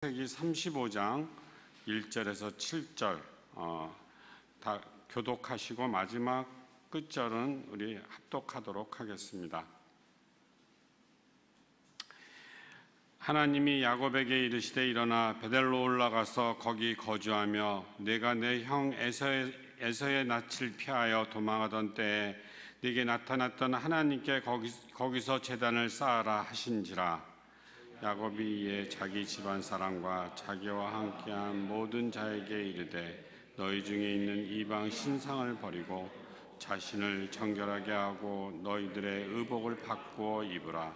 창세기 35장 1절에서 7절 다 교독하시고 마지막 끝절은 우리 합독하도록 하겠습니다. 하나님이 야곱에게 이르시되 일어나 베델로 올라가서 거기 거주하며 내가 내 형 에서의 낯을 피하여 도망하던 때에 네게 나타났던 하나님께 거기서 제단을 쌓아라 하신지라. 야곱이 이에 자기 집안 사람과 자기와 함께한 모든 자에게 이르되 너희 중에 있는 이방 신상을 버리고 자신을 정결하게 하고 너희들의 의복을 바꾸어 입으라.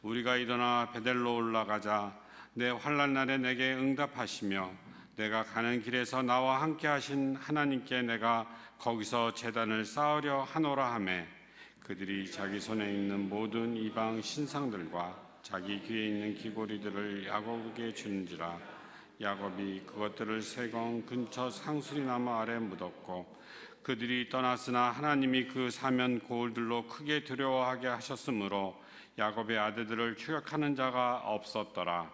우리가 일어나 베델로 올라가자. 내 환난 날에 내게 응답하시며 내가 가는 길에서 나와 함께 하신 하나님께 내가 거기서 제단을 쌓으려 하노라 하매 그들이 자기 손에 있는 모든 이방 신상들과 자기 귀에 있는 귀고리들을 야곱에게 주는지라. 야곱이 그것들을 세건 근처 상수리나무 아래 묻었고 그들이 떠났으나 하나님이 그 사면 고을들로 크게 두려워하게 하셨으므로 야곱의 아들들을 추격하는 자가 없었더라.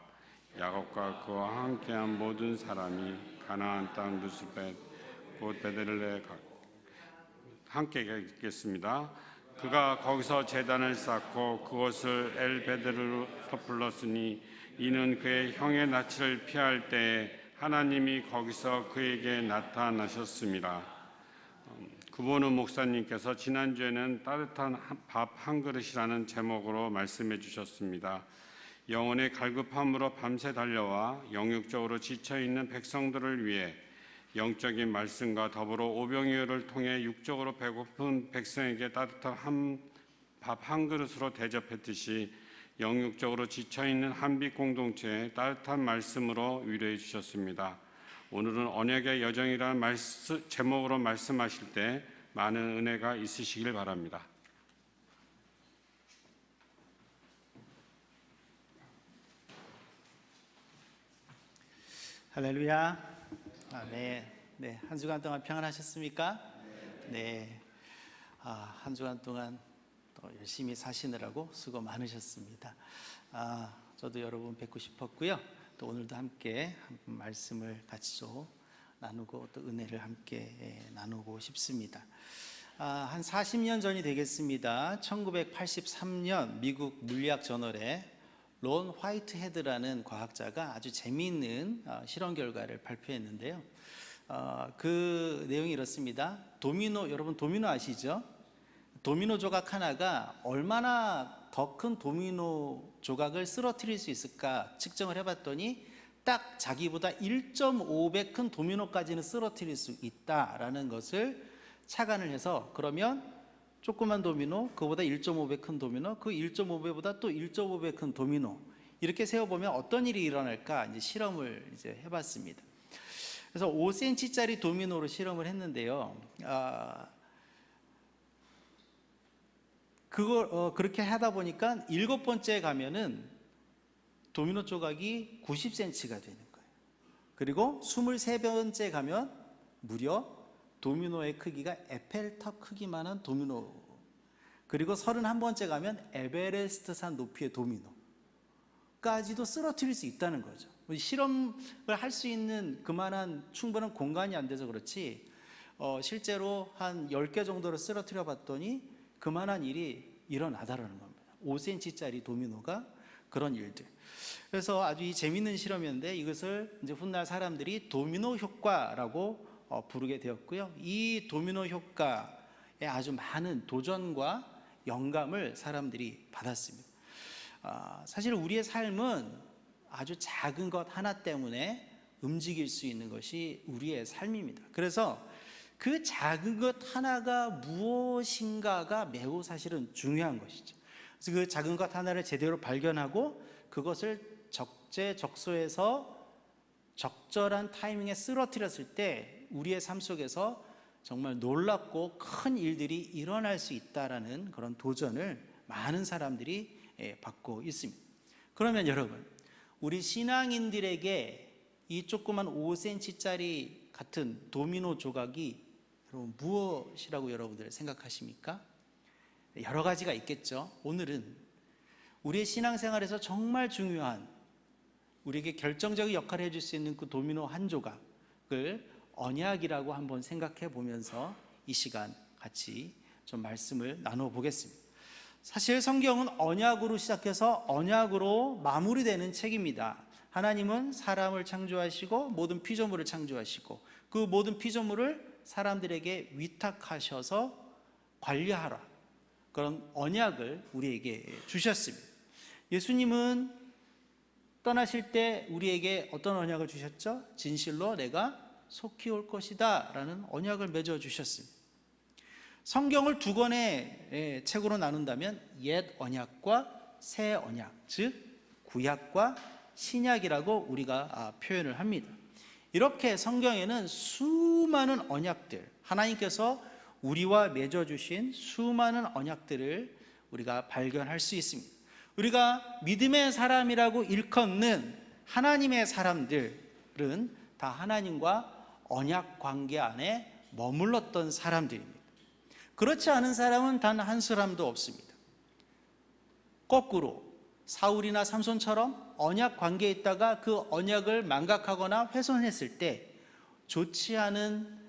야곱과 그와 함께한 모든 사람이 가나안 땅 루스벳 곧 베델레 함께 있겠습니다. 그가 거기서 제단을 쌓고 그것을 엘베델로 불렀으니 이는 그의 형의 낯을 피할 때에 하나님이 거기서 그에게 나타나셨습니다. 구본우 목사님께서 지난주에는 따뜻한 밥 한 그릇이라는 제목으로 말씀해 주셨습니다. 영혼의 갈급함으로 밤새 달려와 영육적으로 지쳐있는 백성들을 위해 영적인 말씀과 더불어 오병이어를 통해 육적으로 배고픈 백성에게 따뜻한 밥 한 그릇으로 대접했듯이 영육적으로 지쳐있는 한빛 공동체에 따뜻한 말씀으로 위로해 주셨습니다. 오늘은 언약의 여정이라는 제목으로 말씀하실 때 많은 은혜가 있으시길 바랍니다. 할렐루야. 네. 한 주간 동안 평안하셨습니까? 네. 한 주간 동안 또 열심히 사시느라고 수고 많으셨습니다. 저도 여러분 뵙고 싶었고요. 또 오늘도 함께 말씀을 같이 좀 나누고 또 은혜를 함께 나누고 싶습니다. 한 40년 전이 되겠습니다. 1983년 미국 물리학 저널에 론 화이트헤드라는 과학자가 아주 재미있는 실험 결과를 발표했는데요. 그 내용이 이렇습니다. 여러분 도미노 아시죠? 도미노 조각 하나가 얼마나 더 큰 도미노 조각을 쓰러뜨릴 수 있을까 측정을 해봤더니 딱 자기보다 1.5배 큰 도미노까지는 쓰러뜨릴 수 있다라는 것을 착안을 해서 그러면 조그만 도미노, 그보다 1.5배 큰 도미노, 그 1.5배보다 또 1.5배 큰 도미노 이렇게 세어보면 어떤 일이 일어날까 이제 실험을 이제 해봤습니다. 그래서 5cm짜리 도미노로 실험을 했는데요. 그렇게 하다 보니까 7번째 가면은 도미노 조각이 90cm가 되는 거예요. 그리고 23번째 가면 무려 도미노의 크기가 에펠탑 크기만한 도미노, 그리고 31번째 가면 에베레스트산 높이의 도미노까지도 쓰러뜨릴 수 있다는 거죠. 실험을 할 수 있는 그만한 충분한 공간이 안 돼서 그렇지 실제로 한 10개 정도를 쓰러뜨려 봤더니 그만한 일이 일어나다라는 겁니다. 5cm짜리 도미노가 그런 일들. 그래서 아주 재미있는 실험이었는데 이것을 이제 훗날 사람들이 도미노 효과라고 부르게 되었고요. 이 도미노 효과에 아주 많은 도전과 영감을 사람들이 받았습니다. 사실 우리의 삶은 아주 작은 것 하나 때문에 움직일 수 있는 것이 우리의 삶입니다. 그래서 그 작은 것 하나가 무엇인가가 매우 사실은 중요한 것이죠. 그래서 그 작은 것 하나를 제대로 발견하고 그것을 적재적소에서 적절한 타이밍에 쓰러뜨렸을 때 우리의 삶 속에서 정말 놀랍고 큰 일들이 일어날 수 있다라는 그런 도전을 많은 사람들이 받고 있습니다. 그러면 여러분, 우리 신앙인들에게 이 조그만 5cm짜리 같은 도미노 조각이 여러분 무엇이라고 여러분들 생각하십니까? 여러 가지가 있겠죠. 오늘은 우리의 신앙생활에서 정말 중요한 우리에게 결정적인 역할을 해줄 수 있는 그 도미노 한 조각을 언약이라고 한번 생각해 보면서 이 시간 같이 좀 말씀을 나눠 보겠습니다. 사실 성경은 언약으로 시작해서 언약으로 마무리되는 책입니다. 하나님은 사람을 창조하시고 모든 피조물을 창조하시고 그 모든 피조물을 사람들에게 위탁하셔서 관리하라, 그런 언약을 우리에게 주셨습니다. 예수님은 떠나실 때 우리에게 어떤 언약을 주셨죠? 진실로 내가 속히 올 것이다 라는 언약을 맺어 주셨습니다. 성경을 두 권의 책으로 나눈다면 옛 언약과 새 언약, 즉 구약과 신약이라고 우리가 표현을 합니다. 이렇게 성경에는 수많은 언약들, 하나님께서 우리와 맺어주신 수많은 언약들을 우리가 발견할 수 있습니다. 우리가 믿음의 사람이라고 일컫는 하나님의 사람들은 다 하나님과 언약 관계 안에 머물렀던 사람들입니다. 그렇지 않은 사람은 단 한 사람도 없습니다. 거꾸로 사울이나 삼손처럼 언약 관계에 있다가 그 언약을 망각하거나 훼손했을 때 좋지 않은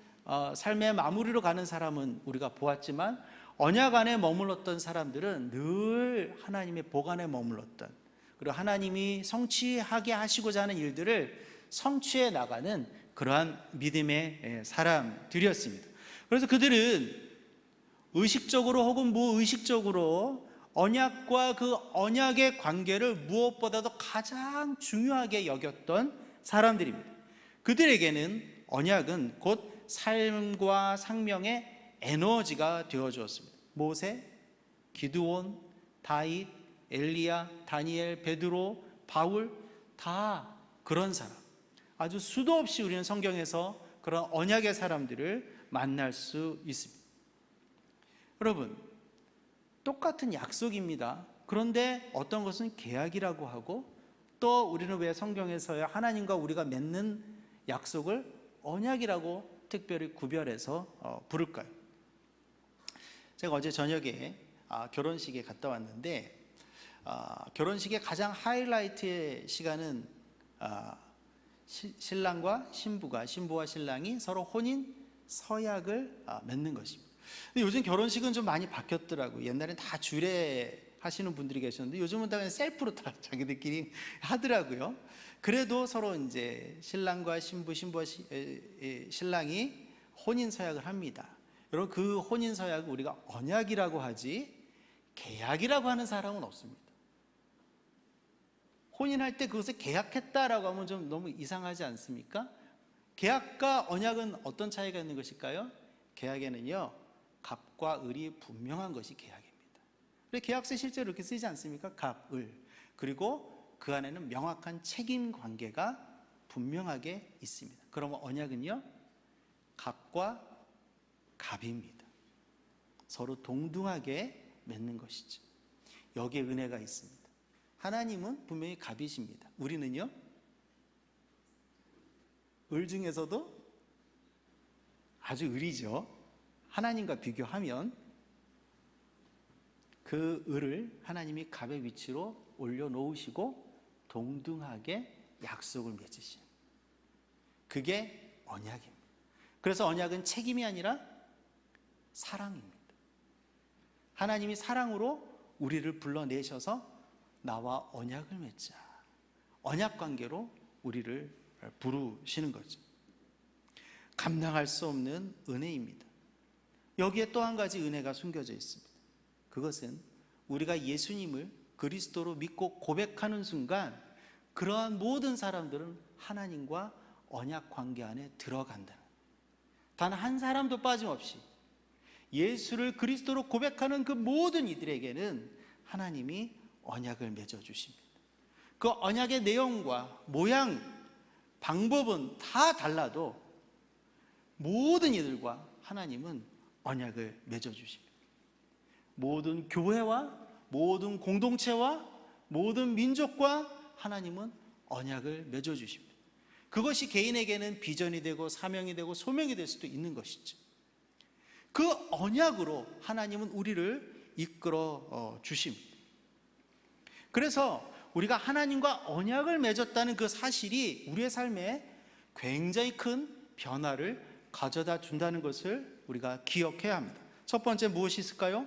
삶의 마무리로 가는 사람은 우리가 보았지만, 언약 안에 머물렀던 사람들은 늘 하나님의 복 안에 머물렀던, 그리고 하나님이 성취하게 하시고자 하는 일들을 성취해 나가는 그러한 믿음의 사람들이었습니다. 그래서 그들은 의식적으로 혹은 무의식적으로 언약과 그 언약의 관계를 무엇보다도 가장 중요하게 여겼던 사람들입니다. 그들에게는 언약은 곧 삶과 생명의 에너지가 되어 주었습니다. 모세, 기드온, 다윗, 엘리야, 다니엘, 베드로, 바울, 다 그런 사람. 아주 수도 없이 우리는 성경에서 그런 언약의 사람들을 만날 수 있습니다. 여러분, 똑같은 약속입니다. 그런데 어떤 것은 계약이라고 하고, 또 우리는 왜 성경에서 하나님과 우리가 맺는 약속을 언약이라고 특별히 구별해서 부를까요? 제가 어제 저녁에 결혼식에 갔다 왔는데, 결혼식의 가장 하이라이트의 시간은 신랑과 신부와 신랑이 서로 혼인 서약을 맺는 것입니다. 근데 요즘 결혼식은 좀 많이 바뀌었더라고요. 옛날엔 다 주례 하시는 분들이 계셨는데 요즘은 다 그냥 셀프로 다 자기들끼리 하더라고요. 그래도 서로 이제 신랑과 신부와 신랑이 혼인 서약을 합니다. 여러분, 그 혼인 서약을 우리가 언약이라고 하지 계약이라고 하는 사람은 없습니다. 혼인할 때 그것을 계약했다라고 하면 좀 너무 이상하지 않습니까? 계약과 언약은 어떤 차이가 있는 것일까요? 계약에는요, 갑과 을이 분명한 것이 계약입니다. 계약서 실제로 이렇게 쓰지 않습니까? 갑, 을. 그리고 그 안에는 명확한 책임 관계가 분명하게 있습니다. 그러면 언약은요, 갑과 갑입니다. 서로 동등하게 맺는 것이죠. 여기에 은혜가 있습니다. 하나님은 분명히 갑이십니다. 우리는요, 을 중에서도 아주 을이죠. 하나님과 비교하면 그 을을 하나님이 갑의 위치로 올려놓으시고 동등하게 약속을 맺으시는, 그게 언약입니다. 그래서 언약은 책임이 아니라 사랑입니다. 하나님이 사랑으로 우리를 불러내셔서 나와 언약을 맺자, 언약 관계로 우리를 부르시는 거죠. 감당할 수 없는 은혜입니다. 여기에 또 한 가지 은혜가 숨겨져 있습니다. 그것은 우리가 예수님을 그리스도로 믿고 고백하는 순간 그러한 모든 사람들은 하나님과 언약 관계 안에 들어간다는, 단 한 사람도 빠짐없이 예수를 그리스도로 고백하는 그 모든 이들에게는 하나님이 언약을 맺어주십니다. 그 언약의 내용과 모양, 방법은 다 달라도 모든 이들과 하나님은 언약을 맺어주십니다. 모든 교회와 모든 공동체와 모든 민족과 하나님은 언약을 맺어주십니다. 그것이 개인에게는 비전이 되고 사명이 되고 소명이 될 수도 있는 것이죠. 그 언약으로 하나님은 우리를 이끌어 주십니다. 그래서 우리가 하나님과 언약을 맺었다는 그 사실이 우리의 삶에 굉장히 큰 변화를 가져다 준다는 것을 우리가 기억해야 합니다. 첫 번째 무엇이 있을까요?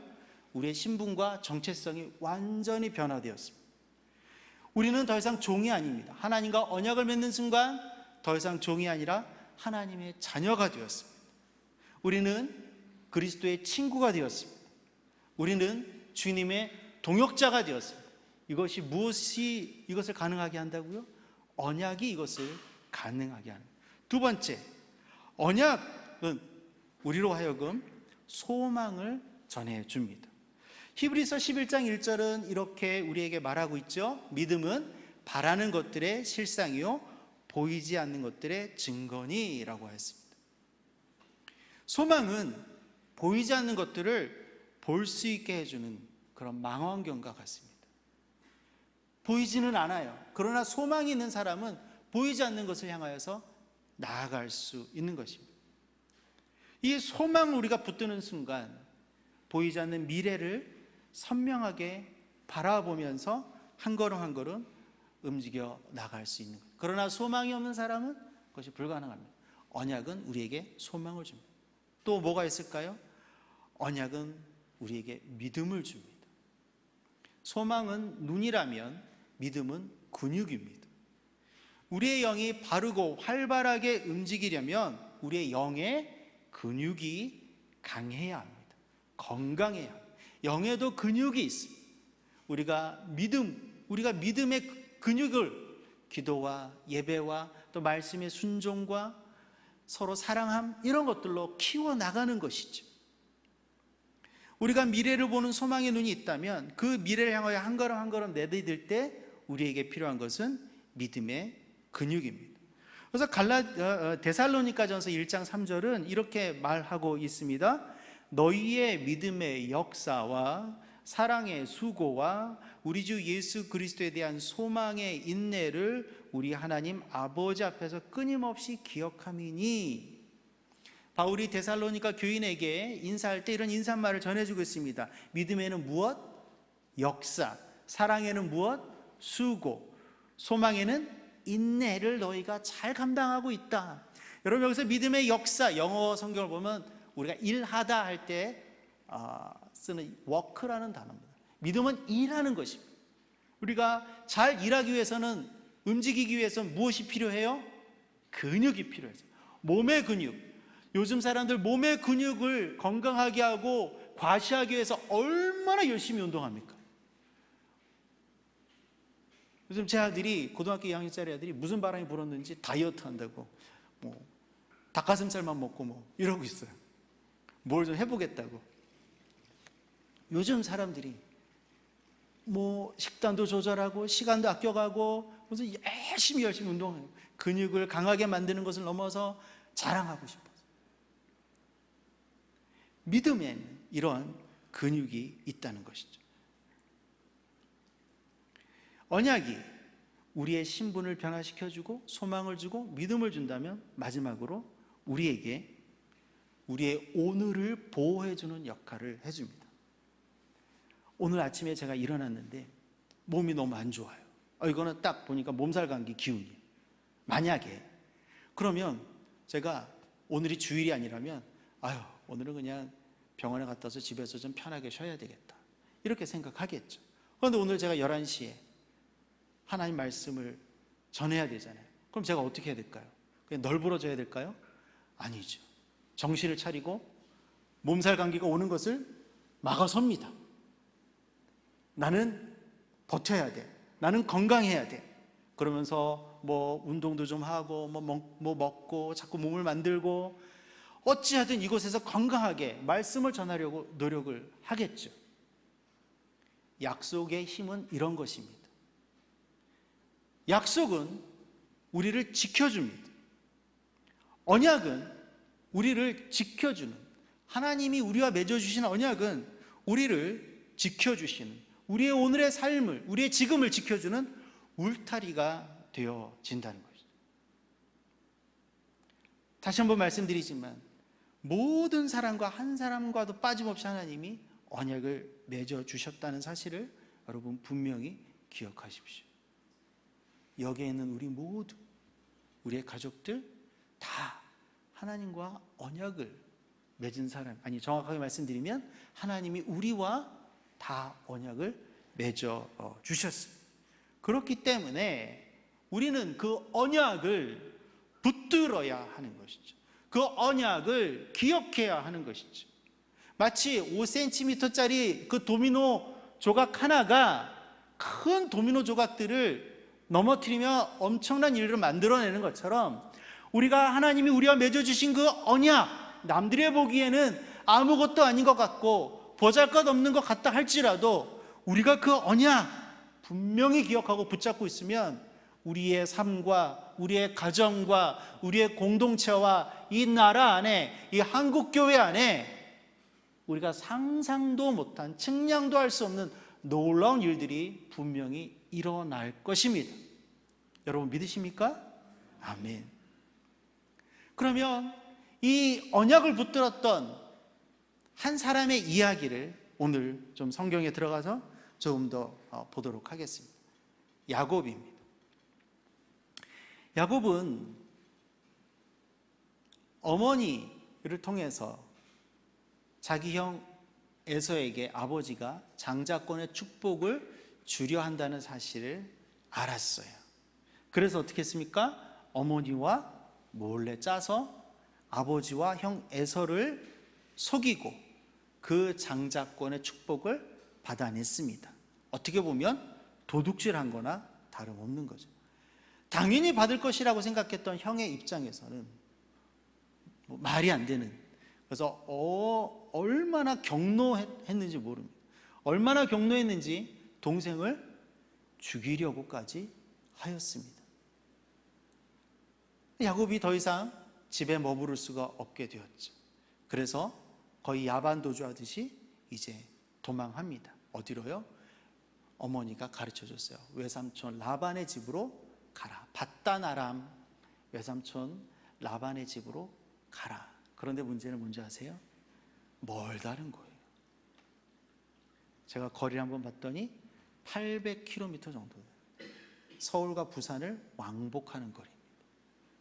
우리의 신분과 정체성이 완전히 변화되었습니다. 우리는 더 이상 종이 아닙니다. 하나님과 언약을 맺는 순간 더 이상 종이 아니라 하나님의 자녀가 되었습니다. 우리는 그리스도의 친구가 되었습니다. 우리는 주님의 동역자가 되었습니다. 이것이 무엇이 이것을 가능하게 한다고요? 언약이 이것을 가능하게 하는. 두 번째, 언약은 우리로 하여금 소망을 전해줍니다. 히브리서 11장 1절은 이렇게 우리에게 말하고 있죠. 믿음은 바라는 것들의 실상이요 보이지 않는 것들의 증거니라고 했습니다. 소망은 보이지 않는 것들을 볼 수 있게 해주는 그런 망원경과 같습니다. 보이지는 않아요. 그러나 소망이 있는 사람은 보이지 않는 것을 향하여서 나아갈 수 있는 것입니다. 이 소망을 우리가 붙드는 순간 보이지 않는 미래를 선명하게 바라보면서 한 걸음 한 걸음 움직여 나갈 수 있는 거예요. 그러나 소망이 없는 사람은 그것이 불가능합니다. 언약은 우리에게 소망을 줍니다. 또 뭐가 있을까요? 언약은 우리에게 믿음을 줍니다. 소망은 눈이라면 믿음은 근육입니다. 우리의 영이 바르고 활발하게 움직이려면 우리의 영의 근육이 강해야 합니다. 건강해야 합니다. 영에도 근육이 있습니다. 우리가 믿음의 근육을 기도와 예배와 또 말씀의 순종과 서로 사랑함 이런 것들로 키워나가는 것이죠. 우리가 미래를 보는 소망의 눈이 있다면 그 미래를 향하여 한 걸음 한 걸음 내디딜 때 우리에게 필요한 것은 믿음의 근육입니다. 그래서 데살로니가전서 1장 3절은 이렇게 말하고 있습니다. 너희의 믿음의 역사와 사랑의 수고와 우리 주 예수 그리스도에 대한 소망의 인내를 우리 하나님 아버지 앞에서 끊임없이 기억함이니. 바울이 데살로니가 교인에게 인사할 때 이런 인사말을 전해주고 있습니다. 믿음에는 무엇? 역사. 사랑에는 무엇? 수고. 소망에는 인내를 너희가 잘 감당하고 있다. 여러분 여기서 믿음의 역사, 영어 성경을 보면 우리가 일하다 할 때 쓰는 work라는 단어입니다. 믿음은 일하는 것입니다. 우리가 잘 일하기 위해서는, 움직이기 위해서는 무엇이 필요해요? 근육이 필요해요. 몸의 근육. 요즘 사람들 몸의 근육을 건강하게 하고 과시하기 위해서 얼마나 열심히 운동합니까? 요즘 제 아들이, 고등학교 2학년짜리 아들이 무슨 바람이 불었는지 다이어트 한다고 닭가슴살만 먹고 이러고 있어요. 뭘 좀 해보겠다고. 요즘 사람들이 식단도 조절하고 시간도 아껴가고 무슨 열심히 운동해요. 근육을 강하게 만드는 것을 넘어서 자랑하고 싶어서. 믿음에는 이런 근육이 있다는 것이죠. 언약이 우리의 신분을 변화시켜주고 소망을 주고 믿음을 준다면 마지막으로 우리에게 우리의 오늘을 보호해주는 역할을 해줍니다. 오늘 아침에 제가 일어났는데 몸이 너무 안 좋아요. 이거는 딱 보니까 몸살 감기 기운이에요. 만약에 그러면 제가 오늘이 주일이 아니라면 오늘은 그냥 병원에 갔다 와서 집에서 좀 편하게 쉬어야 되겠다 이렇게 생각하겠죠. 그런데 오늘 제가 11시에 하나님 말씀을 전해야 되잖아요. 그럼 제가 어떻게 해야 될까요? 그냥 널브러져야 될까요? 아니죠. 정신을 차리고 몸살 감기가 오는 것을 막아섭니다. 나는 버텨야 돼. 나는 건강해야 돼. 그러면서 운동도 좀 하고 먹고 자꾸 몸을 만들고 어찌하든 이곳에서 건강하게 말씀을 전하려고 노력을 하겠죠. 약속의 힘은 이런 것입니다. 약속은 우리를 지켜줍니다. 언약은 우리를 지켜주는, 하나님이 우리와 맺어주신 언약은 우리를 지켜주시는, 우리의 오늘의 삶을, 우리의 지금을 지켜주는 울타리가 되어진다는 것이죠. 다시 한번 말씀드리지만 모든 사람과 한 사람과도 빠짐없이 하나님이 언약을 맺어주셨다는 사실을 여러분 분명히 기억하십시오. 여기에 있는 우리 모두, 우리의 가족들 다 하나님과 언약을 맺은 사람, 아니 정확하게 말씀드리면 하나님이 우리와 다 언약을 맺어 주셨습니다. 그렇기 때문에 우리는 그 언약을 붙들어야 하는 것이죠. 그 언약을 기억해야 하는 것이죠. 마치 5cm짜리 그 도미노 조각 하나가 큰 도미노 조각들을 넘어뜨리며 엄청난 일을 만들어내는 것처럼 우리가 하나님이 우리와 맺어주신 그 언약, 남들이 보기에는 아무것도 아닌 것 같고 보잘것없는 것 같다 할지라도 우리가 그 언약 분명히 기억하고 붙잡고 있으면 우리의 삶과 우리의 가정과 우리의 공동체와 이 나라 안에, 이 한국교회 안에 우리가 상상도 못한, 측량도 할 수 없는 놀라운 일들이 분명히 일어날 것입니다. 여러분 믿으십니까? 아멘. 그러면 이 언약을 붙들었던 한 사람의 이야기를 오늘 좀 성경에 들어가서 조금 더 보도록 하겠습니다. 야곱입니다. 야곱은 어머니를 통해서 자기 형 에서에게 아버지가 장자권의 축복을 주려 한다는 사실을 알았어요. 그래서 어떻게 했습니까? 어머니와 몰래 짜서 아버지와 형 에서를 속이고 그 장자권의 축복을 받아냈습니다. 어떻게 보면 도둑질한 거나 다름없는 거죠. 당연히 받을 것이라고 생각했던 형의 입장에서는 말이 안 되는, 그래서 얼마나 경노했는지 모릅니다. 얼마나 경노했는지 동생을 죽이려고까지 하였습니다. 야곱이 더 이상 집에 머무를 수가 없게 되었죠. 그래서 거의 야반도주하듯이 이제 도망합니다. 어디로요? 어머니가 가르쳐줬어요. 외삼촌 라반의 집으로 가라. 밧단-아람 외삼촌 라반의 집으로 가라. 그런데 문제는 뭔지 아세요? 멀다는 거예요. 제가 거리를 한번 봤더니 800km 정도 돼요. 서울과 부산을 왕복하는 거리입니다.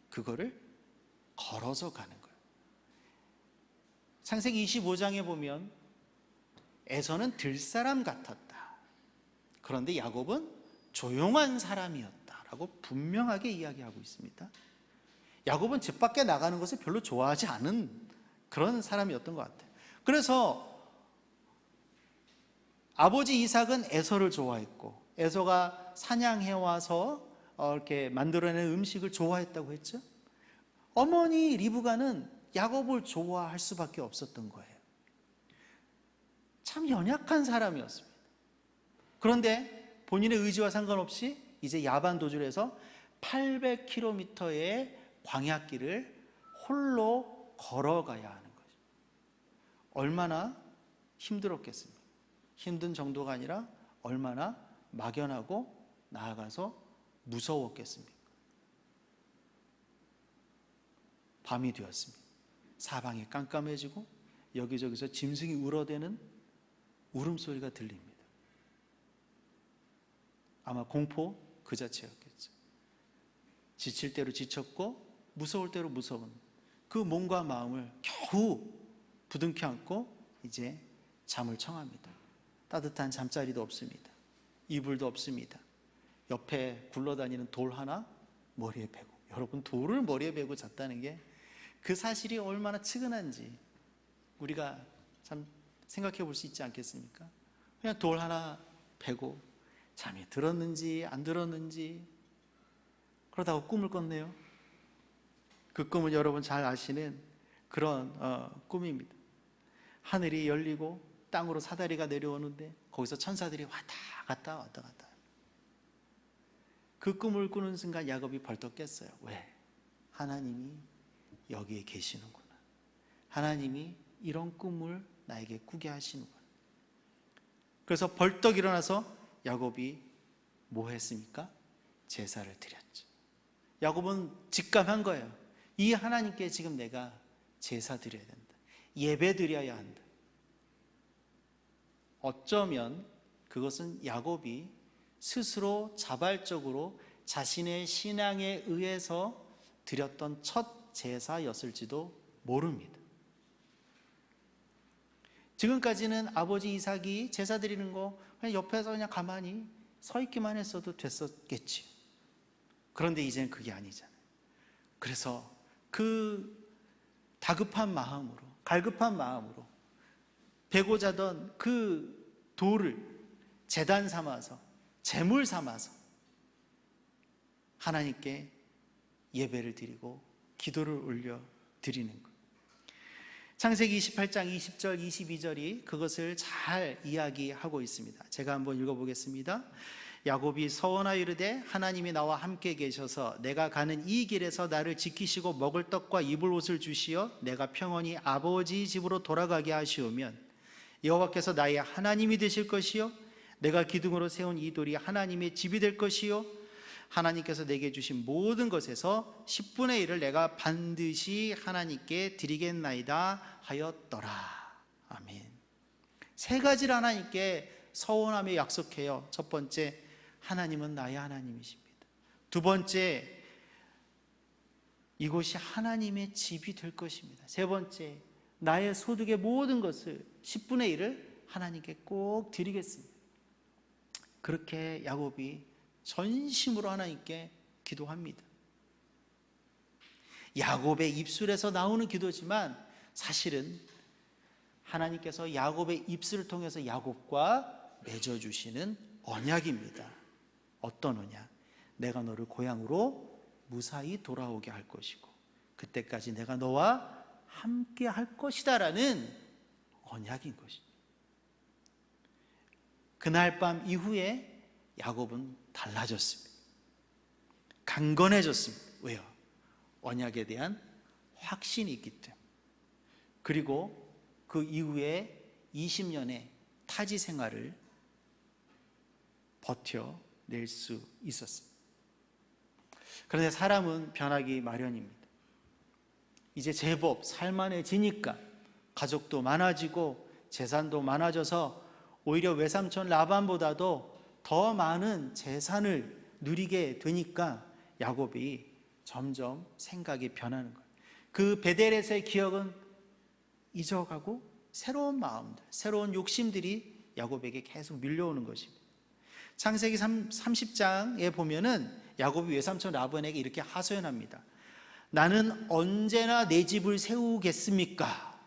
그거를 걸어서 가는 거예요. 창세기 25장에 보면 에서는 들사람 같았다. 그런데 야곱은 조용한 사람이었다라고 분명하게 이야기하고 있습니다. 야곱은 집 밖에 나가는 것을 별로 좋아하지 않은 그런 사람이었던 것 같아요. 그래서 아버지 이삭은 에서를 좋아했고 에서가 사냥해 와서 이렇게 만들어낸 음식을 좋아했다고 했죠. 어머니 리브가는 야곱을 좋아할 수밖에 없었던 거예요. 참 연약한 사람이었습니다. 그런데 본인의 의지와 상관없이 이제 야반도주를 해서 800km의 광야길을 홀로 걸어가야 하는 거죠. 얼마나 힘들었겠습니까? 힘든 정도가 아니라 얼마나 막연하고 나아가서 무서웠겠습니까? 밤이 되었습니다. 사방이 깜깜해지고 여기저기서 짐승이 울어대는 울음소리가 들립니다. 아마 공포 그 자체였겠죠. 지칠 대로 지쳤고 무서울 대로 무서운 그 몸과 마음을 겨우 부둥켜 안고 이제 잠을 청합니다. 따뜻한 잠자리도 없습니다. 이불도 없습니다. 옆에 굴러다니는 돌 하나 머리에 베고, 여러분 돌을 머리에 베고 잤다는 게 그 사실이 얼마나 측은한지 우리가 참 생각해 볼 수 있지 않겠습니까? 그냥 돌 하나 베고 잠이 들었는지 안 들었는지 그러다가 꿈을 꿨네요. 그 꿈은 여러분 잘 아시는 그런 꿈입니다. 하늘이 열리고 땅으로 사다리가 내려오는데 거기서 천사들이 왔다 갔다 왔다 갔다. 그 꿈을 꾸는 순간 야곱이 벌떡 깼어요. 왜? 하나님이 여기에 계시는구나. 하나님이 이런 꿈을 나에게 꾸게 하시는구나. 그래서 벌떡 일어나서 야곱이 뭐 했습니까? 제사를 드렸죠. 야곱은 직감한 거예요. 이 하나님께 지금 내가 제사 드려야 된다. 예배 드려야 한다. 어쩌면 그것은 야곱이 스스로 자발적으로 자신의 신앙에 의해서 드렸던 첫 제사였을지도 모릅니다. 지금까지는 아버지 이삭이 제사 드리는 거 그냥 옆에서 그냥 가만히 서 있기만 했어도 됐었겠지. 그런데 이제는 그게 아니잖아요. 그래서 그 다급한 마음으로, 갈급한 마음으로 베고 자던 그 돌을 제단 삼아서, 제물 삼아서 하나님께 예배를 드리고 기도를 올려 드리는 것. 창세기 28장 20절 22절이 그것을 잘 이야기하고 있습니다. 제가 한번 읽어보겠습니다. 야곱이 서원하여 이르되 하나님이 나와 함께 계셔서 내가 가는 이 길에서 나를 지키시고 먹을 떡과 입을 옷을 주시어 내가 평안히 아버지 집으로 돌아가게 하시오면 여호와께서 나의 하나님이 되실 것이요 내가 기둥으로 세운 이 돌이 하나님의 집이 될 것이요 하나님께서 내게 주신 모든 것에서 10분의 1을 내가 반드시 하나님께 드리겠나이다 하였더라. 아멘. 세 가지를 하나님께 서원하며 약속해요. 첫 번째, 하나님은 나의 하나님이십니다. 두 번째, 이곳이 하나님의 집이 될 것입니다. 세 번째, 나의 소득의 모든 것을 10분의 1을 하나님께 꼭 드리겠습니다. 그렇게 야곱이 전심으로 하나님께 기도합니다. 야곱의 입술에서 나오는 기도지만 사실은 하나님께서 야곱의 입술을 통해서 야곱과 맺어주시는 언약입니다. 어떤 언약? 내가 너를 고향으로 무사히 돌아오게 할 것이고 그때까지 내가 너와 함께 할 것이다 라는 언약인 것입니다. 그날 밤 이후에 야곱은 달라졌습니다. 강건해졌습니다. 왜요? 언약에 대한 확신이 있기 때문에. 그리고 그 이후에 20년의 타지 생활을 버텨낼 수 있었습니다. 그런데 사람은 변하기 마련입니다. 이제 제법 살만해지니까 가족도 많아지고 재산도 많아져서 오히려 외삼촌 라반보다도 더 많은 재산을 누리게 되니까 야곱이 점점 생각이 변하는 거예요. 그 베델에서의 기억은 잊어가고 새로운 마음들, 새로운 욕심들이 야곱에게 계속 밀려오는 것입니다. 창세기 30장에 보면은 야곱이 외삼촌 라반에게 이렇게 하소연합니다. 나는 언제나 내 집을 세우겠습니까?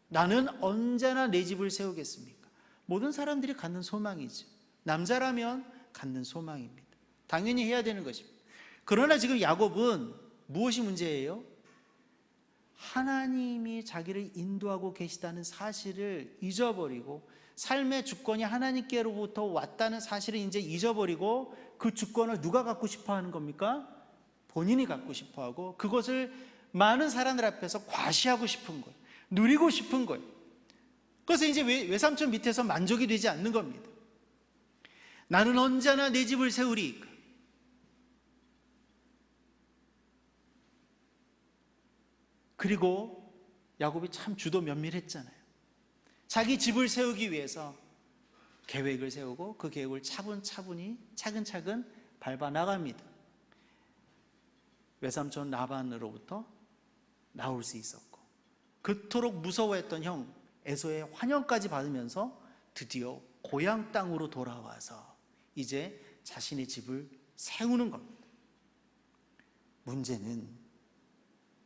나는 언제나 내 집을 세우겠습니까? 모든 사람들이 갖는 소망이죠. 남자라면 갖는 소망입니다. 당연히 해야 되는 것입니다. 그러나 지금 야곱은 무엇이 문제예요? 하나님이 자기를 인도하고 계시다는 사실을 잊어버리고 삶의 주권이 하나님께로부터 왔다는 사실을 이제 잊어버리고 그 주권을 누가 갖고 싶어 하는 겁니까? 본인이 갖고 싶어 하고 그것을 많은 사람들 앞에서 과시하고 싶은 거예요. 누리고 싶은 거예요. 그래서 이제 외삼촌 밑에서 만족이 되지 않는 겁니다. 나는 언제나 내 집을 세우리. 그리고 야곱이 참 주도 면밀했잖아요. 자기 집을 세우기 위해서 계획을 세우고 그 계획을 차분차분히 차근차근 밟아 나갑니다. 외삼촌 라반으로부터 나올 수 있었고 그토록 무서워했던 형 에서의 환영까지 받으면서 드디어 고향 땅으로 돌아와서 이제 자신의 집을 세우는 겁니다. 문제는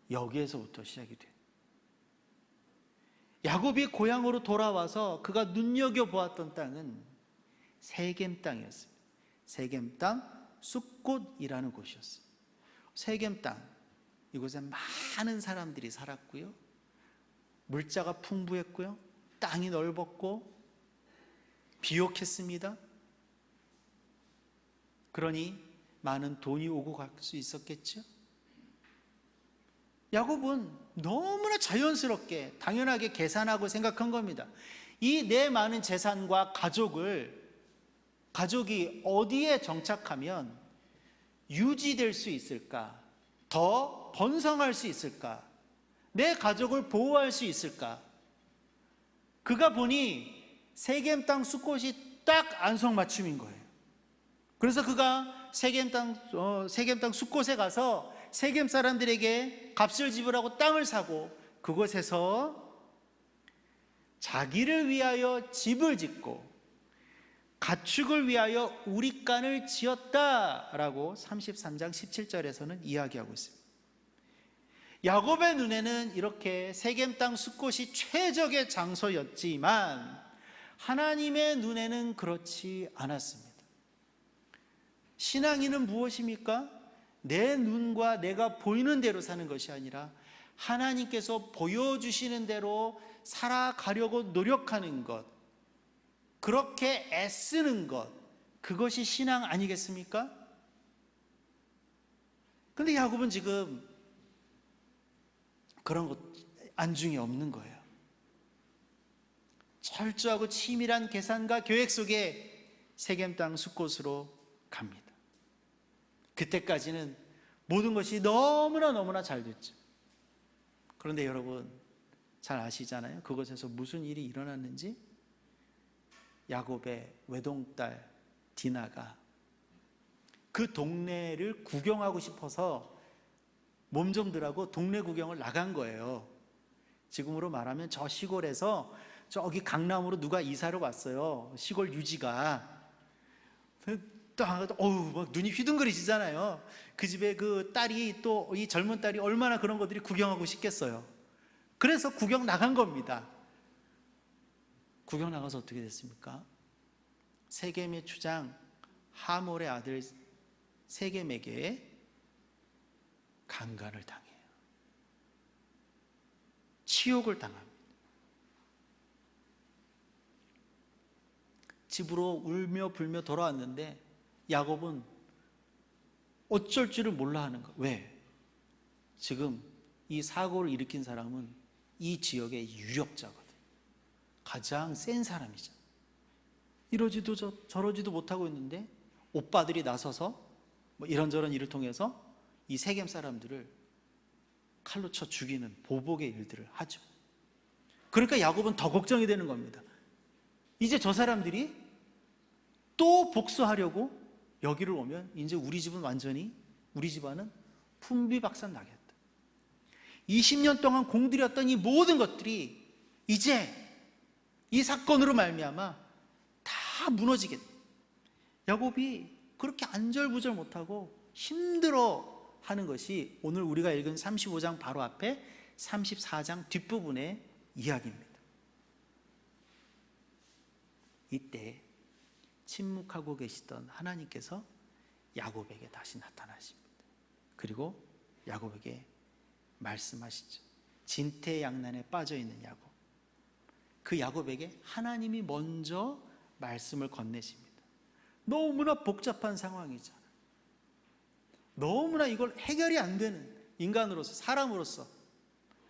여기에서부터 시작이 돼요. 야곱이 고향으로 돌아와서 그가 눈여겨보았던 땅은 세겜 땅이었습니다. 세겜 땅 숫곳이라는 곳이었어요. 세겜 땅, 이곳에 많은 사람들이 살았고요. 물자가 풍부했고요. 땅이 넓었고 비옥했습니다. 그러니 많은 돈이 오고 갈 수 있었겠죠. 야곱은 너무나 자연스럽게 당연하게 계산하고 생각한 겁니다. 이 내 많은 재산과 가족이 어디에 정착하면 유지될 수 있을까? 더 번성할 수 있을까? 내 가족을 보호할 수 있을까? 그가 보니 세겜 땅 숫곳이 딱 안성맞춤인 거예요. 그래서 그가 세겜 땅 숫곳에 가서 세겜 사람들에게 값을 지불하고 땅을 사고 그곳에서 자기를 위하여 집을 짓고 가축을 위하여 우릿간을 지었다라고 33장 17절에서는 이야기하고 있습니다. 야곱의 눈에는 이렇게 세겜 땅 숫곳이 최적의 장소였지만 하나님의 눈에는 그렇지 않았습니다. 신앙인은 무엇입니까? 내 눈과 내가 보이는 대로 사는 것이 아니라 하나님께서 보여주시는 대로 살아가려고 노력하는 것, 그렇게 애쓰는 것, 그것이 신앙 아니겠습니까? 근데 야곱은 지금 그런 것 안중에 없는 거예요. 철저하고 치밀한 계산과 계획 속에 세겜 땅 숫곳으로 갑니다. 그때까지는 모든 것이 너무나 잘 됐죠. 그런데 여러분 잘 아시잖아요. 그곳에서 무슨 일이 일어났는지. 야곱의 외동딸 디나가 그 동네를 구경하고 싶어서 몸종들하고 동네 구경을 나간 거예요. 지금으로 말하면 저 시골에서 저기 강남으로 누가 이사를 왔어요. 시골 유지가. 막 눈이 휘둥그리시잖아요. 그 집에 그 딸이 또 이 젊은 딸이 얼마나 그런 것들이 구경하고 싶겠어요. 그래서 구경 나간 겁니다. 구경 나가서 어떻게 됐습니까? 세겜의 주장 하몰의 아들 세겜에게 강간을 당해요. 치욕을 당합니다. 집으로 울며 불며 돌아왔는데 야곱은 어쩔 줄을 몰라 하는 거예요. 왜? 지금 이 사고를 일으킨 사람은 이 지역의 유력자거든. 가장 센 사람이잖아. 이러지도 저러지도 못하고 있는데 오빠들이 나서서 뭐 이런저런 일을 통해서 이 세겜 사람들을 칼로 쳐 죽이는 보복의 일들을 하죠. 그러니까 야곱은 더 걱정이 되는 겁니다. 이제 저 사람들이 또 복수하려고 여기를 오면 이제 우리 집안은 풍비박산 나겠다. 20년 동안 공들였던 이 모든 것들이 이제 이 사건으로 말미암아 다 무너지겠다. 야곱이 그렇게 안절부절 못하고 힘들어 하는 것이 오늘 우리가 읽은 35장 바로 앞에 34장 뒷부분의 이야기입니다. 이때 침묵하고 계시던 하나님께서 야곱에게 다시 나타나십니다. 그리고 야곱에게 말씀하시죠. 진퇴양난에 빠져있는 야곱, 그 야곱에게 하나님이 먼저 말씀을 건네십니다. 너무나 복잡한 상황이잖아요. 너무나 이걸 해결이 안 되는, 인간으로서 사람으로서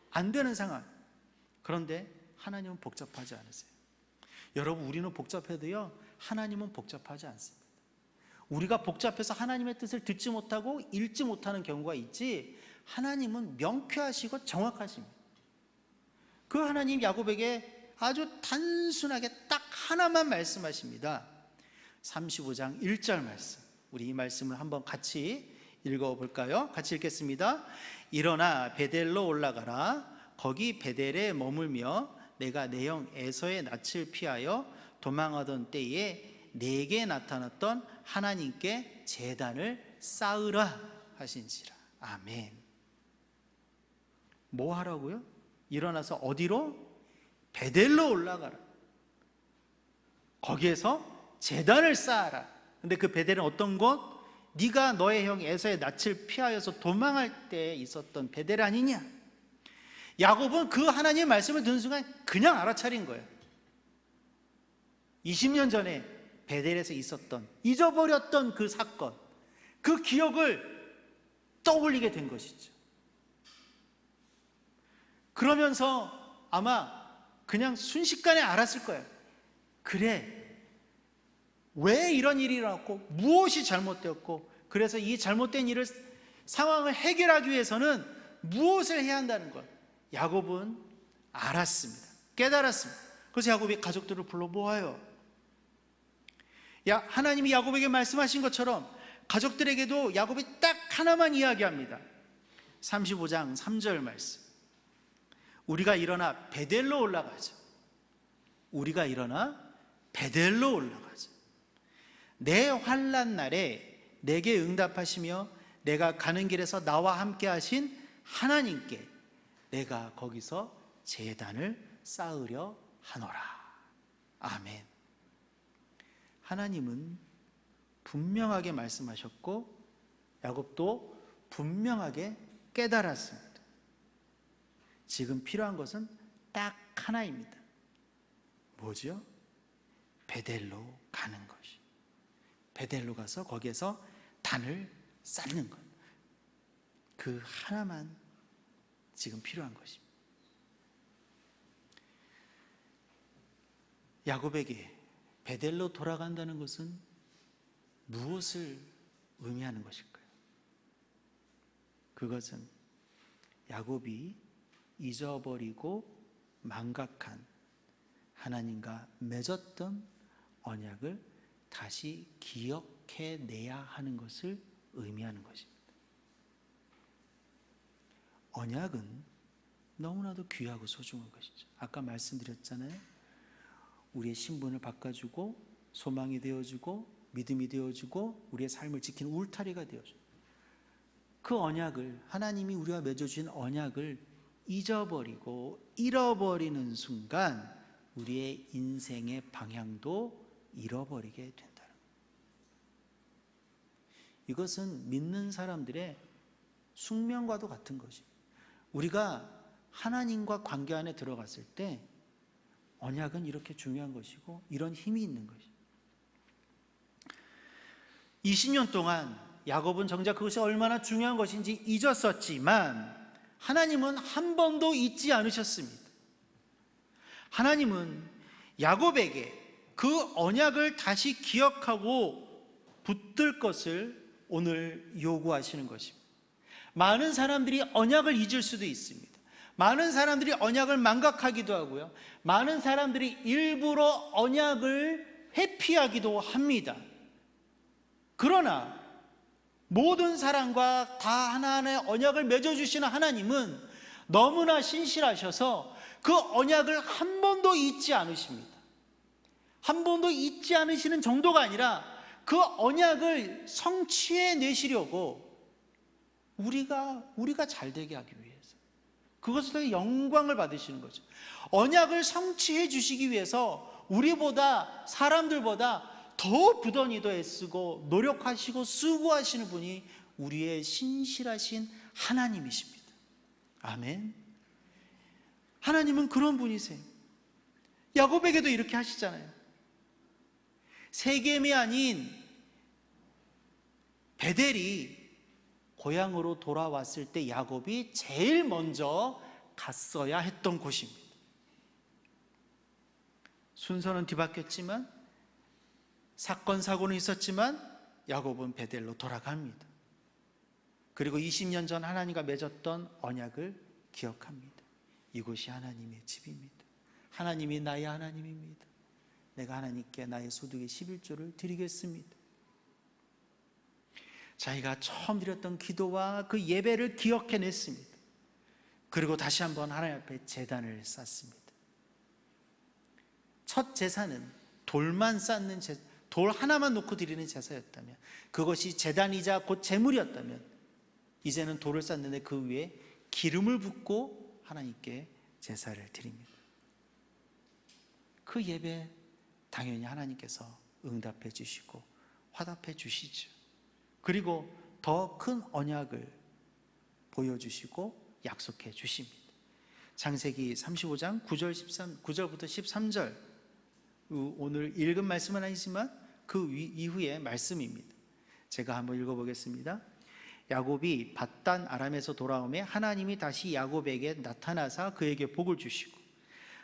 안 되는 상황. 그런데 하나님은 복잡하지 않으세요. 여러분, 우리는 복잡해도요, 하나님은 복잡하지 않습니다. 우리가 복잡해서 하나님의 뜻을 듣지 못하고 읽지 못하는 경우가 있지, 하나님은 명쾌하시고 정확하십니다. 그 하나님 야곱에게 아주 단순하게 딱 하나만 말씀하십니다. 35장 1절 말씀, 우리 이 말씀을 한번 같이 읽어볼까요? 같이 읽겠습니다. 일어나 베델로 올라가라. 거기 베델에 머물며 내가 내 형 에서의 낯을 피하여 도망하던 때에 내게 나타났던 하나님께 제단을 쌓으라 하신지라. 아멘. 뭐 하라고요? 일어나서 어디로? 베델로 올라가라. 거기에서 제단을 쌓아라. 근데 그 베델은 어떤 곳? 네가 너의 형 에서의 낯을 피하여서 도망할 때 있었던 베델 아니냐? 야곱은 그 하나님의 말씀을 듣는 순간 그냥 알아차린 거예요. 20년 전에 베델에서 있었던, 잊어버렸던 그 사건, 그 기억을 떠올리게 된 것이죠. 그러면서 아마 그냥 순식간에 알았을 거예요. 그래, 왜 이런 일이 일어났고 무엇이 잘못되었고, 그래서 이 잘못된 상황을 해결하기 위해서는 무엇을 해야 한다는 것, 야곱은 알았습니다. 깨달았습니다. 그래서 야곱이 가족들을 불러 모아요. 하나님이 야곱에게 말씀하신 것처럼 가족들에게도 야곱이 딱 하나만 이야기합니다. 35장 3절 말씀. 우리가 일어나 베델로 올라가자. 우리가 일어나 베델로 올라가자. 내 환난 날에 내게 응답하시며 내가 가는 길에서 나와 함께 하신 하나님께 내가 거기서 제단을 쌓으려 하노라. 아멘. 하나님은 분명하게 말씀하셨고 야곱도 분명하게 깨달았습니다. 지금 필요한 것은 딱 하나입니다. 뭐죠? 베델로 가는 것이. 베델로 가서 거기에서 단을 쌓는 것. 그 하나만 지금 필요한 것입니다. 야곱에게 베델로 돌아간다는 것은 무엇을 의미하는 것일까요? 그것은 야곱이 잊어버리고 망각한 하나님과 맺었던 언약을 다시 기억해내야 하는 것을 의미하는 것입니다. 언약은 너무나도 귀하고 소중한 것이죠. 아까 말씀드렸잖아요. 우리의 신분을 바꿔주고 소망이 되어주고 믿음이 되어주고 우리의 삶을 지키는 울타리가 되어주고, 그 언약을, 하나님이 우리와 맺어주신 언약을 잊어버리고 잃어버리는 순간 우리의 인생의 방향도 잃어버리게 된다는 거예요. 이것은 믿는 사람들의 숙명과도 같은 것입니다. 우리가 하나님과 관계 안에 들어갔을 때 언약은 이렇게 중요한 것이고 이런 힘이 있는 것이죠. 20년 동안 야곱은 정작 그것이 얼마나 중요한 것인지 잊었었지만 하나님은 한 번도 잊지 않으셨습니다. 하나님은 야곱에게 그 언약을 다시 기억하고 붙들 것을 오늘 요구하시는 것입니다. 많은 사람들이 언약을 잊을 수도 있습니다. 많은 사람들이 언약을 망각하기도 하고요. 많은 사람들이 일부러 언약을 회피하기도 합니다. 그러나 모든 사람과 다 하나하나의 언약을 맺어주시는 하나님은 너무나 신실하셔서 그 언약을 한 번도 잊지 않으십니다. 한 번도 잊지 않으시는 정도가 아니라 그 언약을 성취해 내시려고 우리가 잘 되게 하기 위해서, 그것을 통해 영광을 받으시는 거죠. 언약을 성취해 주시기 위해서 우리보다, 사람들보다 더 부단히 더 애쓰고 노력하시고 수고하시는 분이 우리의 신실하신 하나님이십니다. 아멘. 하나님은 그런 분이세요. 야곱에게도 이렇게 하시잖아요. 세겜이 아닌 베델이 고향으로 돌아왔을 때 야곱이 제일 먼저 갔어야 했던 곳입니다. 순서는 뒤바뀌었지만, 사건 사고는 있었지만 야곱은 베델로 돌아갑니다. 그리고 20년 전 하나님과 맺었던 언약을 기억합니다. 이곳이 하나님의 집입니다. 하나님이 나의 하나님입니다. 내가 하나님께 나의 소득의 11조를 드리겠습니다. 자기가 처음 드렸던 기도와 그 예배를 기억해냈습니다. 그리고 다시 한번 하나님 앞에 제단을 쌓습니다. 첫 제사는 돌만 쌓는 제사, 돌 하나만 놓고 드리는 제사였다면, 그것이 제단이자 곧 제물이었다면, 이제는 돌을 쌓는데 그 위에 기름을 붓고 하나님께 제사를 드립니다. 그 예배 당연히 하나님께서 응답해 주시고 화답해 주시죠. 그리고 더 큰 언약을 보여주시고 약속해 주십니다. 창세기 35장 9절부터 13절, 오늘 읽은 말씀은 아니지만 그 이후의 말씀입니다. 제가 한번 읽어보겠습니다. 야곱이 밧단 아람에서 돌아오매 하나님이 다시 야곱에게 나타나사 그에게 복을 주시고,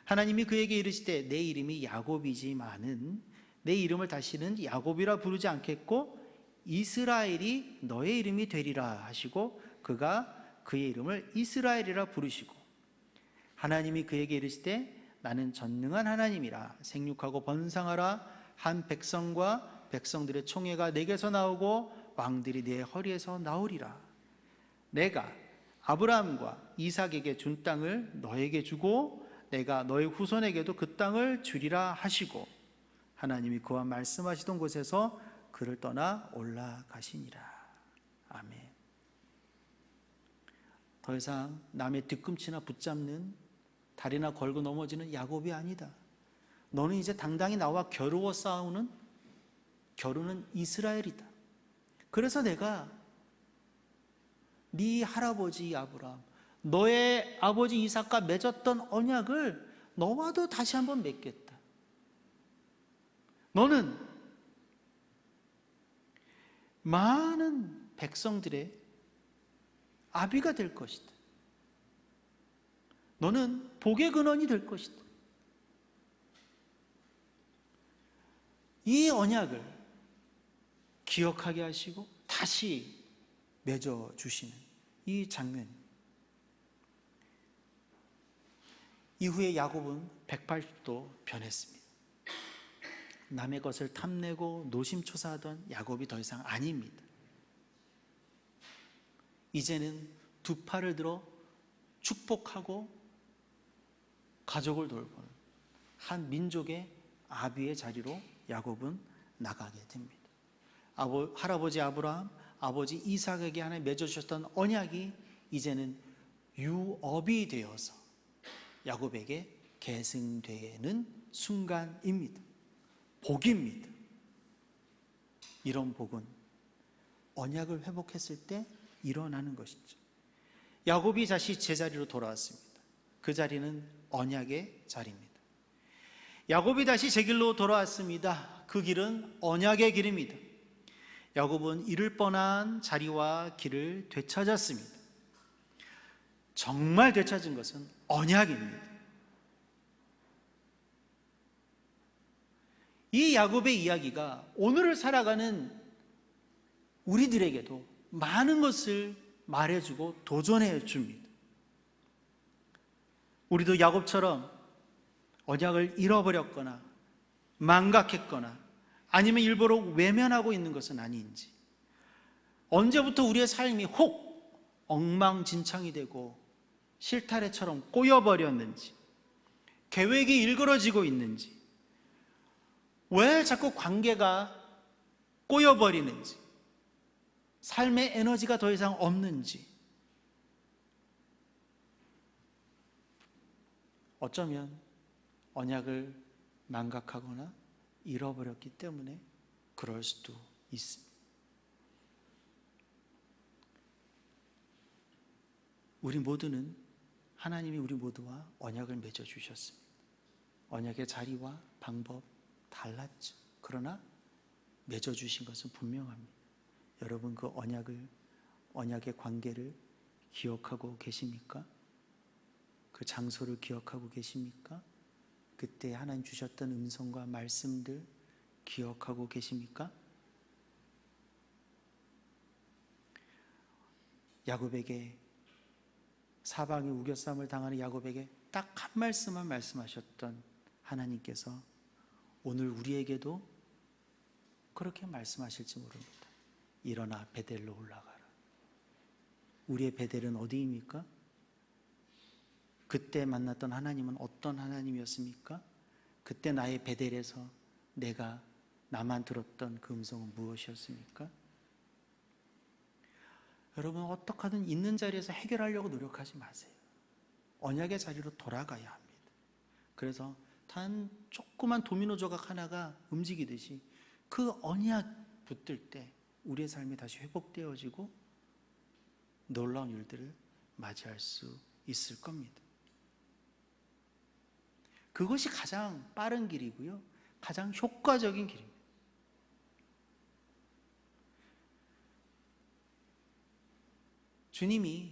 하나님이 그에게 이르시되 내 이름이 야곱이지만은 내 이름을 다시는 야곱이라 부르지 않겠고 이스라엘이 너의 이름이 되리라 하시고, 그가 그의 이름을 이스라엘이라 부르시고, 하나님이 그에게 이르시되 나는 전능한 하나님이라 생육하고 번성하라 한 백성과 백성들의 총회가 내게서 나오고 왕들이 내 허리에서 나오리라. 내가 아브라함과 이삭에게 준 땅을 너에게 주고 내가 너의 후손에게도 그 땅을 주리라 하시고 하나님이 그와 말씀하시던 곳에서 그를 떠나 올라가시니라. 아멘. 더 이상 남의 뒤꿈치나 붙잡는 다리나 걸고 넘어지는 야곱이 아니다. 너는 이제 당당히 나와 겨루어 싸우는 겨루는 이스라엘이다. 그래서 내가 네 할아버지 아브라함, 너의 아버지 이삭과 맺었던 언약을 너와도 다시 한번 맺겠다. 너는 많은 백성들의 아비가 될 것이다. 너는 복의 근원이 될 것이다. 이 언약을 기억하게 하시고 다시 맺어주시는 이 장면. 이후에 야곱은 180도 변했습니다. 남의 것을 탐내고 노심초사하던 야곱이 더 이상 아닙니다. 이제는 두 팔을 들어 축복하고 가족을 돌보는 한 민족의 아비의 자리로 야곱은 나가게 됩니다. 할아버지 아브라함, 아버지 이삭에게 하나 맺어주셨던 언약이 이제는 유업이 되어서 야곱에게 계승되는 순간입니다. 복입니다. 이런 복은 언약을 회복했을 때 일어나는 것이죠. 야곱이 다시 제자리로 돌아왔습니다. 그 자리는 언약의 자리입니다. 야곱이 다시 제 길로 돌아왔습니다. 그 길은 언약의 길입니다. 야곱은 잃을 뻔한 자리와 길을 되찾았습니다. 정말 되찾은 것은 언약입니다. 이 야곱의 이야기가 오늘을 살아가는 우리들에게도 많은 것을 말해주고 도전해 줍니다. 우리도 야곱처럼 언약을 잃어버렸거나 망각했거나 아니면 일부러 외면하고 있는 것은 아닌지, 언제부터 우리의 삶이 혹 엉망진창이 되고 실타래처럼 꼬여버렸는지, 계획이 일그러지고 있는지, 왜 자꾸 관계가 꼬여버리는지, 삶의 에너지가 더 이상 없는지, 어쩌면 언약을 망각하거나 잃어버렸기 때문에 그럴 수도 있습니다. 우리 모두는 하나님이 우리 모두와 언약을 맺어주셨습니다. 언약의 자리와 방법 달랐죠. 그러나 맺어주신 것은 분명합니다. 여러분 그 언약의 관계를 기억하고 계십니까? 그 장소를 기억하고 계십니까? 그때 하나님 주셨던 음성과 말씀들 기억하고 계십니까? 야곱에게, 사방이 우겨쌈을 당하는 야곱에게 딱 한 말씀만 말씀하셨던 하나님께서 오늘 우리에게도 그렇게 말씀하실지 모릅니다. 일어나 베델로 올라가라. 우리의 베델은 어디입니까? 그때 만났던 하나님은 어떤 하나님이었습니까? 그때 나의 베델에서 나만 들었던 그 음성은 무엇이었습니까? 여러분 어떻게 하든 있는 자리에서 해결하려고 노력하지 마세요. 언약의 자리로 돌아가야 합니다. 그래서 단 조그만 도미노 조각 하나가 움직이듯이 그 언약 붙들 때 우리의 삶이 다시 회복되어지고 놀라운 일들을 맞이할 수 있을 겁니다. 그것이 가장 빠른 길이고요, 가장 효과적인 길입니다. 주님이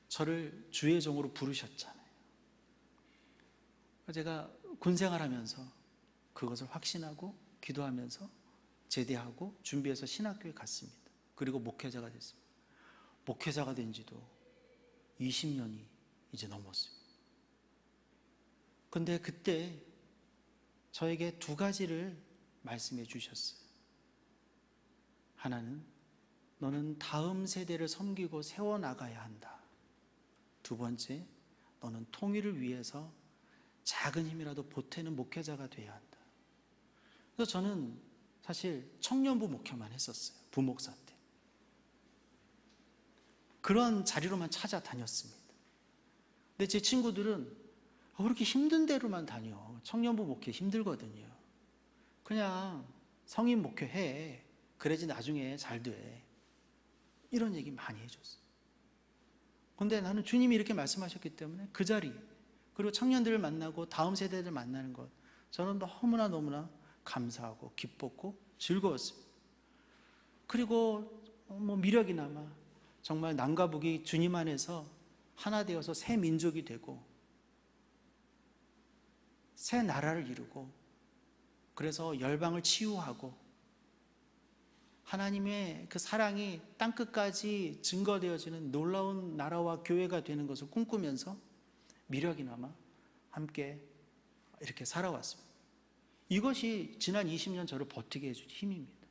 저를 주의 종으로 부르셨잖아요. 제가 군생활하면서 그것을 확신하고 기도하면서 제대하고 준비해서 신학교에 갔습니다. 그리고 목회자가 됐습니다. 목회자가 된 지도 20년이 이제 넘었습니다. 근데 그때 저에게 두 가지를 말씀해 주셨어요. 하나는 너는 다음 세대를 섬기고 세워나가야 한다. 두 번째, 너는 통일을 위해서 작은 힘이라도 보태는 목회자가 돼야 한다. 그래서 저는 사실 청년부 목회만 했었어요. 부목사 때. 그런 자리로만 찾아다녔습니다. 근데 제 친구들은 왜 이렇게 힘든 데로만 다녀? 청년부 목회 힘들거든요. 그냥 성인 목회해. 그래야지 나중에 잘 돼. 이런 얘기 많이 해줬어요. 근데 나는 주님이 이렇게 말씀하셨기 때문에 그 자리, 그리고 청년들을 만나고 다음 세대들 만나는 것, 저는 너무나 감사하고 기뻤고 즐거웠습니다. 그리고 미력이 남아 정말 남과 북이 주님 안에서 하나 되어서 새 민족이 되고 새 나라를 이루고, 그래서 열방을 치유하고 하나님의 그 사랑이 땅끝까지 증거되어지는 놀라운 나라와 교회가 되는 것을 꿈꾸면서 미력이 남아 함께 이렇게 살아왔습니다. 이것이 지난 20년 저를 버티게 해준 힘입니다.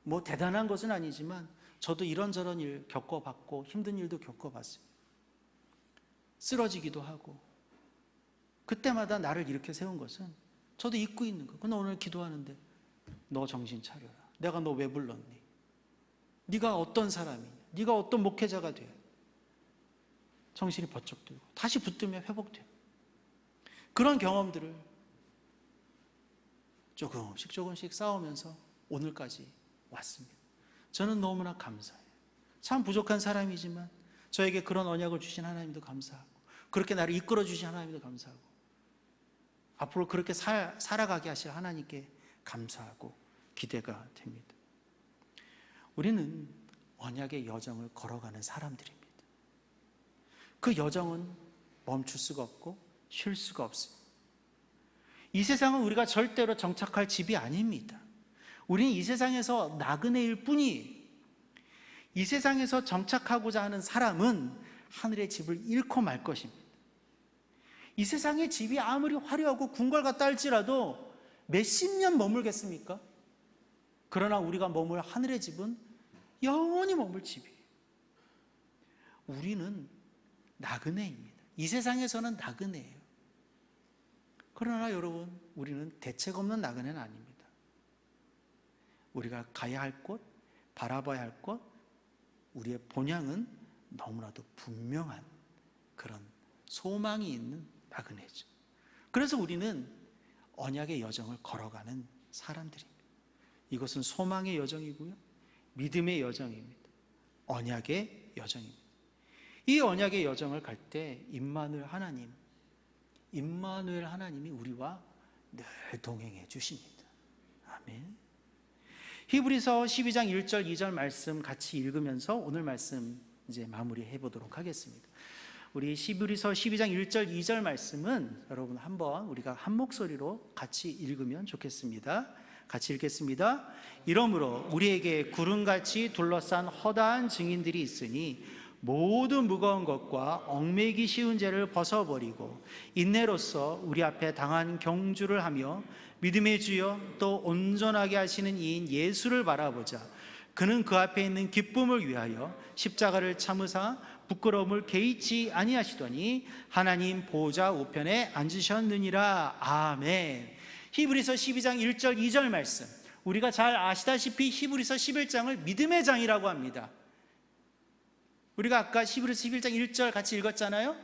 뭐 대단한 것은 아니지만 저도 이런저런 일 겪어봤고 힘든 일도 겪어봤습니다. 쓰러지기도 하고, 그때마다 나를 이렇게 세운 것은 저도 잊고 있는 거. 근데 오늘 기도하는데 너 정신 차려라. 내가 너 왜 불렀니? 네가 어떤 사람이냐? 네가 어떤 목회자가 돼? 정신이 번쩍 들고 다시 붙들면 회복돼요. 그런 경험들을 조금씩 싸우면서 오늘까지 왔습니다. 저는 너무나 감사해요. 참 부족한 사람이지만 저에게 그런 언약을 주신 하나님도 감사하고, 그렇게 나를 이끌어 주신 하나님도 감사하고, 앞으로 그렇게 살아가게 하실 하나님께 감사하고 기대가 됩니다. 우리는 언약의 여정을 걸어가는 사람들입니다. 그 여정은 멈출 수가 없고 쉴 수가 없습니다. 이 세상은 우리가 절대로 정착할 집이 아닙니다. 우리는 이 세상에서 나그네일 뿐이에요. 이 세상에서 정착하고자 하는 사람은 하늘의 집을 잃고 말 것입니다. 이 세상의 집이 아무리 화려하고 궁궐 같다 할지라도 몇십 년 머물겠습니까? 그러나 우리가 머물 하늘의 집은 영원히 머물 집이에요. 우리는 나그네입니다. 이 세상에서는 나그네예요. 그러나 여러분, 우리는 대책 없는 나그네는 아닙니다. 우리가 가야 할 곳, 바라봐야 할 곳, 우리의 본향은 너무나도 분명한 그런 소망이 있는 나그네죠. 그래서 우리는 언약의 여정을 걸어가는 사람들입니다. 이것은 소망의 여정이고요, 믿음의 여정입니다. 언약의 여정입니다. 이 언약의 여정을 갈 때 임마누엘 하나님이 우리와 늘 동행해 주십니다. 아멘. 히브리서 12장 1절 2절 말씀 같이 읽으면서 오늘 말씀 이제 마무리해 보도록 하겠습니다. 우리 히브리서 12장 1절 2절 말씀은 여러분 한번 우리가 한 목소리로 같이 읽으면 좋겠습니다. 같이 읽겠습니다. 이러므로 우리에게 구름같이 둘러싼 허다한 증인들이 있으니 모든 무거운 것과 얽매이기 쉬운 죄를 벗어버리고 인내로써 우리 앞에 당한 경주를 하며 믿음의 주여 또 온전하게 하시는 이인 예수를 바라보자. 그는 그 앞에 있는 기쁨을 위하여 십자가를 참으사 부끄러움을 개의치 아니하시더니 하나님 보좌 우편에 앉으셨느니라. 아멘. 히브리서 12장 1절 2절 말씀, 우리가 잘 아시다시피 히브리서 11장을 믿음의 장이라고 합니다. 우리가 아까 히브리서 11장 1절 같이 읽었잖아요.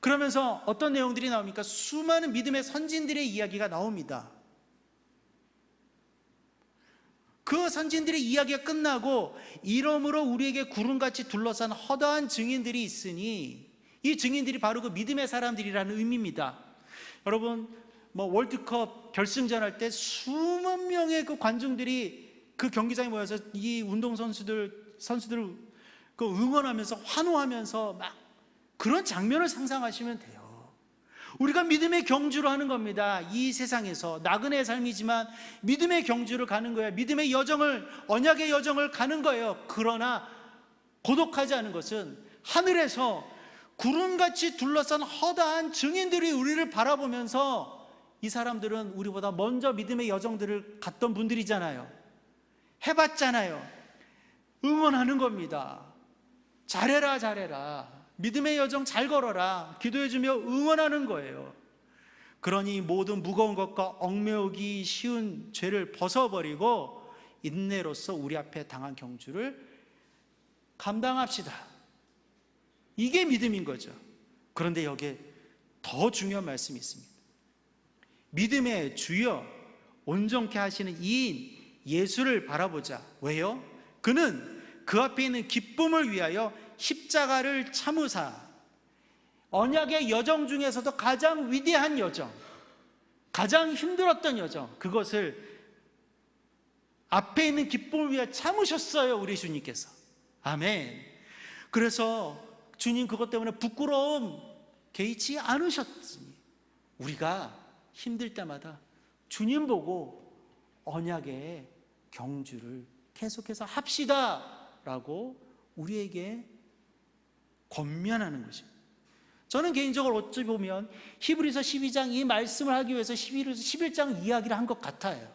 그러면서 어떤 내용들이 나옵니까? 수많은 믿음의 선진들의 이야기가 나옵니다. 그 선진들의 이야기가 끝나고 이러므로 우리에게 구름같이 둘러싼 허다한 증인들이 있으니, 이 증인들이 바로 그 믿음의 사람들이라는 의미입니다. 여러분, 월드컵 결승전 할 때 수만 명의 그 관중들이 그 경기장에 모여서 이 운동선수들을 그 응원하면서 환호하면서 막 그런 장면을 상상하시면 돼요. 우리가 믿음의 경주를 하는 겁니다. 이 세상에서 나그네의 삶이지만 믿음의 경주를 가는 거예요. 믿음의 여정을, 언약의 여정을 가는 거예요. 그러나 고독하지 않은 것은 하늘에서 구름같이 둘러싼 허다한 증인들이 우리를 바라보면서 이 사람들은 우리보다 먼저 믿음의 여정들을 갔던 분들이잖아요. 해봤잖아요. 응원하는 겁니다. 잘해라, 잘해라. 믿음의 여정 잘 걸어라. 기도해주며 응원하는 거예요. 그러니 모든 무거운 것과 얽매우기 쉬운 죄를 벗어버리고 인내로서 우리 앞에 당한 경주를 감당합시다. 이게 믿음인 거죠. 그런데 여기에 더 중요한 말씀이 있습니다. 믿음의 주여 온전케 하시는 이인 예수를 바라보자. 왜요? 그는 그 앞에 있는 기쁨을 위하여 십자가를 참으사 언약의 여정 중에서도 가장 위대한 여정, 가장 힘들었던 여정, 그것을 앞에 있는 기쁨을 위해 참으셨어요. 우리 주님께서. 아멘. 그래서 주님 그것 때문에 부끄러움 개의치 않으셨으니 우리가 힘들 때마다 주님 보고 언약의 경주를 계속해서 합시다 라고 우리에게 권면하는 것입니다. 저는 개인적으로 어찌 보면 히브리서 12장 이 말씀을 하기 위해서 히브리서 11장 이야기를 한 것 같아요.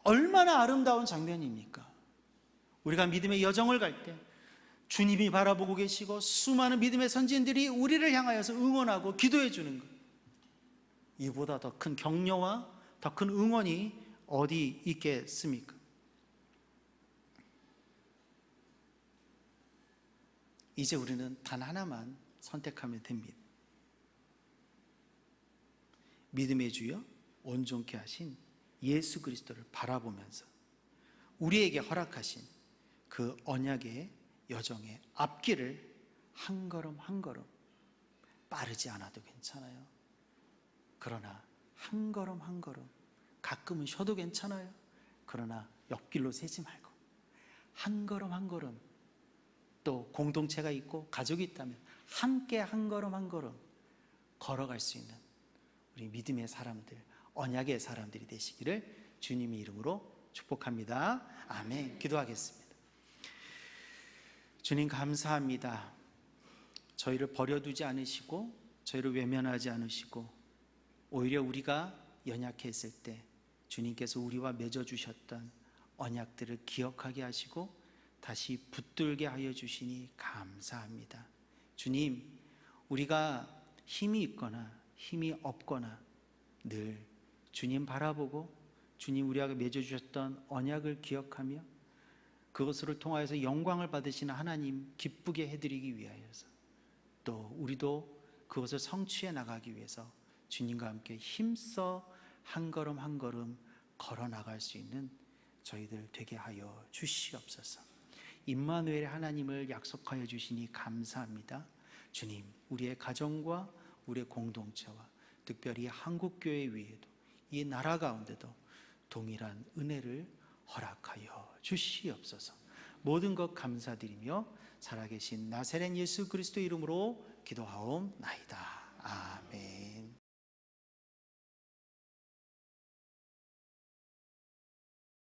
얼마나 아름다운 장면입니까? 우리가 믿음의 여정을 갈 때 주님이 바라보고 계시고 수많은 믿음의 선진들이 우리를 향하여서 응원하고 기도해 주는 것, 이보다 더 큰 격려와 더 큰 응원이 어디 있겠습니까? 이제 우리는 단 하나만 선택하면 됩니다. 믿음의 주여 온전케 하신 예수 그리스도를 바라보면서 우리에게 허락하신 그 언약의 여정의 앞길을 한 걸음 한 걸음, 빠르지 않아도 괜찮아요. 그러나 한 걸음 한 걸음, 가끔은 쉬어도 괜찮아요. 그러나 옆길로 새지 말고 한 걸음 한 걸음, 또 공동체가 있고 가족이 있다면 함께 한 걸음 한 걸음 걸어갈 수 있는 우리 믿음의 사람들, 언약의 사람들이 되시기를 주님의 이름으로 축복합니다. 아멘. 기도하겠습니다. 주님 감사합니다. 저희를 버려두지 않으시고 저희를 외면하지 않으시고 오히려 우리가 연약했을 때 주님께서 우리와 맺어주셨던 언약들을 기억하게 하시고 다시 붙들게 하여 주시니 감사합니다. 주님, 우리가 힘이 있거나 힘이 없거나 늘 주님 바라보고 주님 우리와 맺어주셨던 언약을 기억하며 그것을 통하여서 영광을 받으시는 하나님 기쁘게 해드리기 위하여서 또 우리도 그것을 성취해 나가기 위해서 주님과 함께 힘써 한 걸음 한 걸음 걸어 나갈 수 있는 저희들 되게 하여 주시옵소서. 임마누엘의 하나님을 약속하여 주시니 감사합니다. 주님, 우리의 가정과 우리의 공동체와 특별히 한국교회 위에도 이 나라 가운데도 동일한 은혜를 허락하여 주시옵소서. 모든 것 감사드리며 살아계신 나사렛 예수 그리스도 이름으로 기도하옵나이다. 아멘.